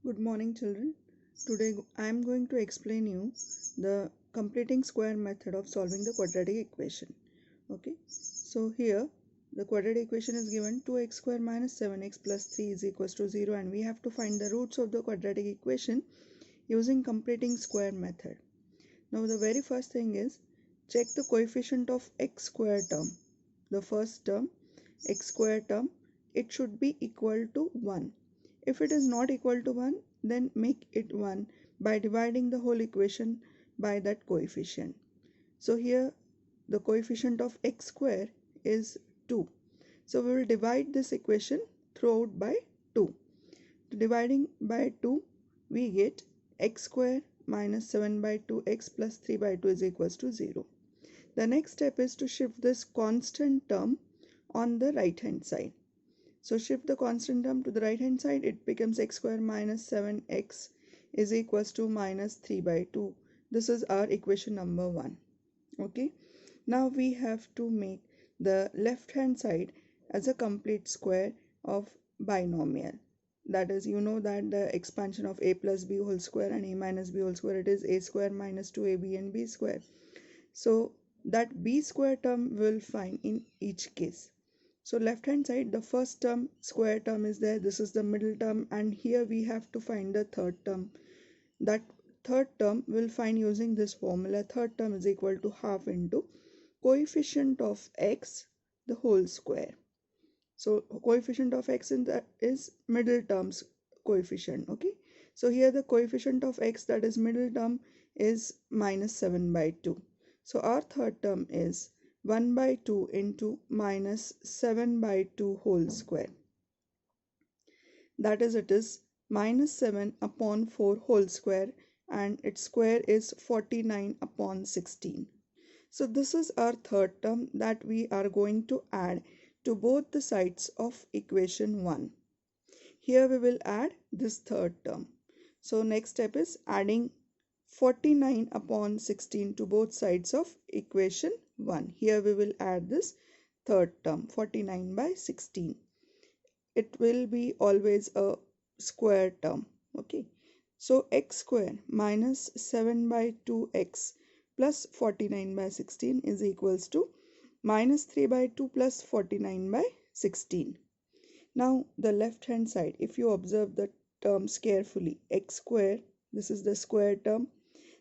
Good morning, children. Today I am going to explain you the completing square method of solving the quadratic equation. Okay, so here the quadratic equation is given 2x square minus 7x plus 3 is equals to 0, and we have to find the roots of the quadratic equation using completing square method. Now the very first thing is check the coefficient of x square term. The first term, x square term, it should be equal to 1. If it is not equal to 1, then make it 1 by dividing the whole equation by that coefficient. So here the coefficient of x square is 2. So we will divide this equation throughout by 2. Dividing by 2, we get x square minus 7 by 2 x plus 3 by 2 is equals to 0. The next step is to shift this constant term on the right hand side. So shift the constant term to the right hand side, it becomes x square minus 7x is equals to minus 3 by 2. This is our equation number 1. Okay. Now we have to make the left hand side as a complete square of binomial. That is, you know that the expansion of a plus b whole square and a minus b whole square, it is a square minus 2ab and b square. So that b square term will find in each case. So left hand side, the first term square term is there, this is the middle term, and here we have to find the third term. That third term will find using this formula. Third term is equal to half into coefficient of x the whole square. So coefficient of x in that is middle term's coefficient. Okay, so here the coefficient of x, that is middle term, is minus 7 by 2. So our third term is 1 by 2 into minus 7 by 2 whole square. That is, it is minus 7 upon 4 whole square, and its square is 49 upon 16. So this is our third term that we are going to add to both the sides of equation 1. Here we will add this third term. So next step is adding 49 upon 16 to both sides of equation 1. Here we will add this third term, 49 by 16. It will be always a square term. Okay, so x square minus 7 by 2x plus 49 by 16 is equals to minus 3 by 2 plus 49 by 16. Now the left hand side, if you observe the terms carefully, x square, this is the square term,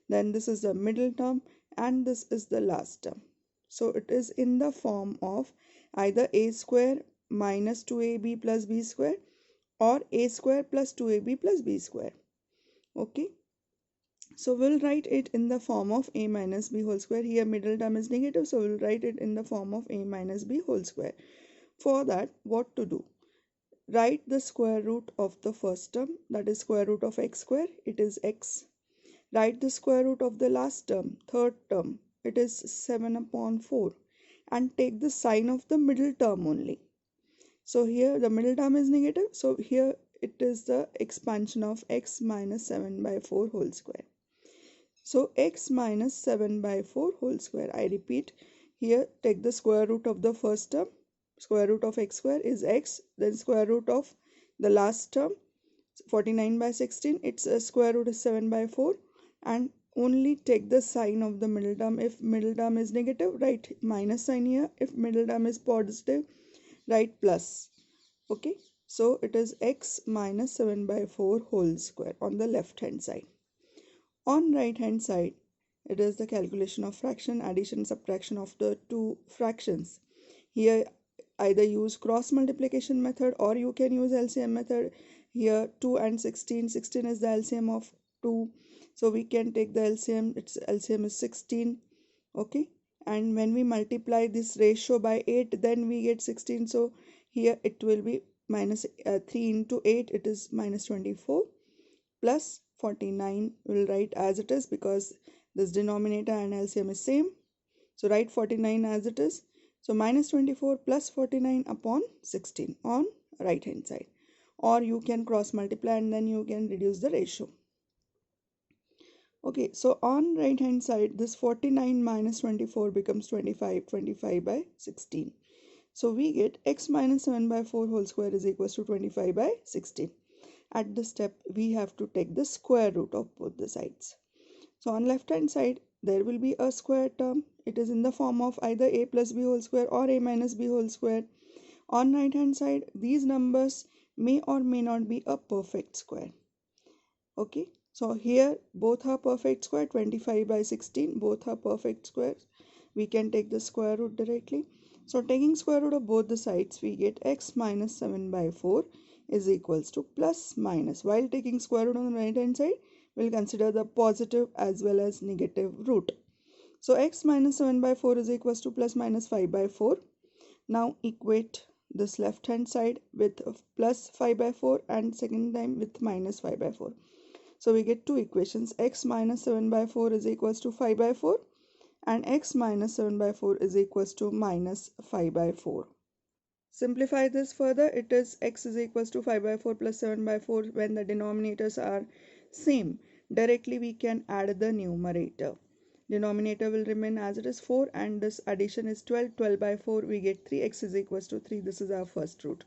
then this is the middle term, and this is the last term. So it is in the form of either a square minus 2ab plus b square or a square plus 2ab plus b square. Okay, so we'll write it in the form of a minus b whole square. Here middle term is negative, so we'll write it in the form of a minus b whole square. For that, what to do? Write the square root of the first term, that is square root of x square, it is x. Write the square root of the last term, third term, it is 7 upon 4, and take the sign of the middle term only. So here the middle term is negative, so here it is the expansion of x minus 7 by 4 whole square. So x minus 7 by 4 whole square. I repeat, here take the square root of the first term. Square root of x square is x. Then square root of the last term, 49 by 16. Its square root is 7 by 4. And only take the sign of the middle term. If middle term is negative, write minus sign here. If middle term is positive, write plus. Okay. So it is x minus 7 by 4 whole square on the left hand side. On right hand side, it is the calculation of fraction, addition, subtraction of the two fractions. Here either use cross multiplication method or you can use LCM method. Here 2 and 16, 16 is the LCM of 2, so we can take the LCM, its LCM is 16. Okay, and when we multiply this ratio by 8, then we get 16. So here it will be minus 3 into 8, it is minus 24, plus 49 will write as it is because this denominator and LCM is same. So write 49 as it is. So minus 24 plus 49 upon 16 on right hand side. Or you can cross multiply and then you can reduce the ratio. Okay, so on right hand side, this 49 minus 24 becomes 25, 25 by 16. So we get x minus 7 by 4 whole square is equals to 25 by 16. at this step we have to take the square root of both the sides. So on left hand side there will be a square term. It is in the form of either a plus b whole square or a minus b whole square. On right hand side these numbers may or may not be a perfect square. Okay, so here both are perfect square. 25 by 16, both are perfect squares. We can take the square root directly. So taking square root of both the sides, we get x minus 7 by 4 is equals to plus minus. While taking square root on the right hand side, we'll consider the positive as well as negative root. So x minus 7 by 4 is equals to plus minus 5 by 4. Now equate this left hand side with plus 5 by 4 and second time with minus 5 by 4. So we get two equations. X minus 7 by 4 is equals to 5 by 4 and x minus 7 by 4 is equals to minus 5 by 4. Simplify this further. It is x is equals to 5 by 4 plus 7 by 4 when the denominators are same. Directly we can add the numerator. Denominator will remain as it is 4 and this addition is 12. 12 by 4 we get 3. X is equals to 3. This is our first root.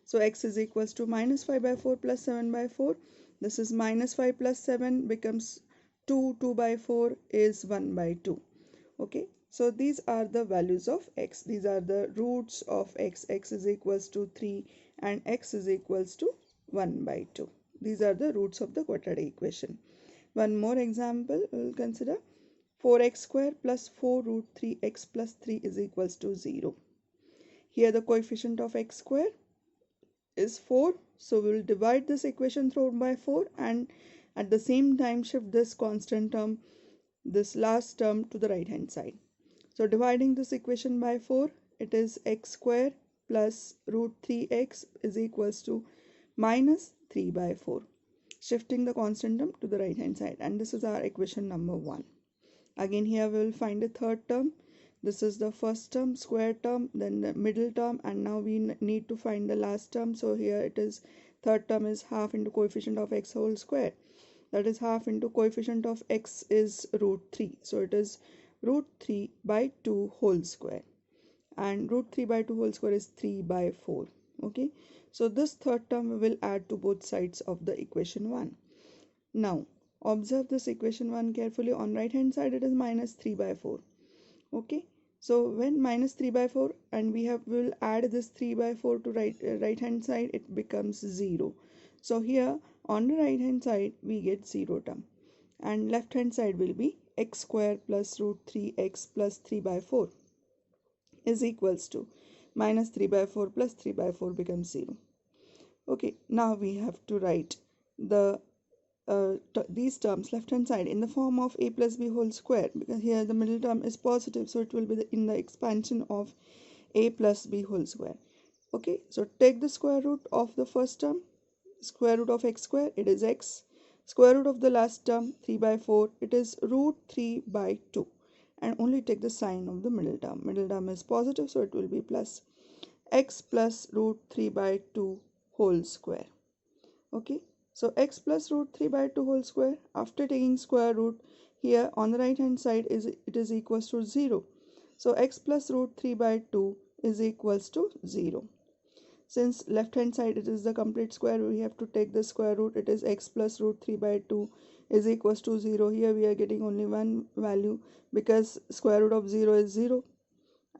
So x is equals to minus 5 by 4 plus 7 by 4. This is minus 5 plus 7 becomes 2. 2 by 4 is 1 by 2. Okay, so these are the values of x. These are the roots of x. X is equals to 3 and x is equals to 1 by 2. These are the roots of the quadratic equation. One more example we will consider. 4x square plus 4 root 3x plus 3 is equals to 0. Here the coefficient of x square is 4, so we will divide this equation through by 4 and at the same time shift this constant term, this last term, to the right hand side. So dividing this equation by 4, it is x square plus root 3x is equals to minus 3 by 4. Shifting the constant term to the right hand side, and this is our equation number 1. Again here we will find a third term. This is the first term, square term, then the middle term, and now we need to find the last term. So here it is, third term is half into coefficient of x whole square. That is half into coefficient of x is root 3. So it is root 3 by 2 whole square. And root 3 by 2 whole square is 3 by 4. Okay. So this third term we will add to both sides of the equation 1. Now observe this equation 1 carefully. On right hand side it is minus 3 by 4. Okay, so when minus 3 by 4 and we will add this 3 by 4 to right hand side, it becomes 0. So here on the right hand side we get 0 term and left hand side will be x square plus root 3x plus 3 by 4 is equals to minus 3 by 4 plus 3 by 4 becomes 0. Okay, now we have to write the these terms left hand side in the form of a plus b whole square, because here the middle term is positive, so it will be in the expansion of a plus b whole square. Okay, so take the square root of the first term, square root of x square, it is x. Square root of the last term, 3 by 4, it is root 3 by 2, and only take the sign of the middle term. Middle term is positive, so it will be plus x plus root 3 by 2 whole square. Okay, so x plus root 3 by 2 whole square, after taking square root, here on the right hand side it is equals to 0. So x plus root 3 by 2 is equals to 0. Since left hand side it is the complete square, we have to take the square root. It is x plus root 3 by 2 is equals to 0. Here we are getting only one value because square root of 0 is 0,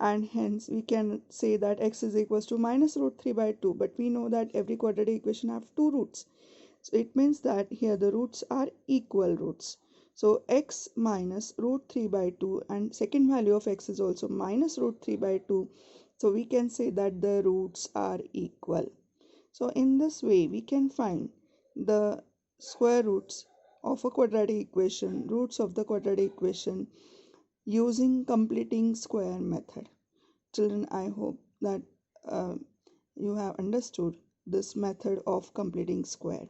and hence we can say that x is equals to minus root 3 by 2. But we know that every quadratic equation have two roots. So it means that here the roots are equal roots. So x minus root 3 by 2, and second value of x is also minus root 3 by 2. So we can say that the roots are equal. So in this way we can find the square roots of a quadratic equation, roots of the quadratic equation, using completing square method. Children, I hope that you have understood this method of completing square.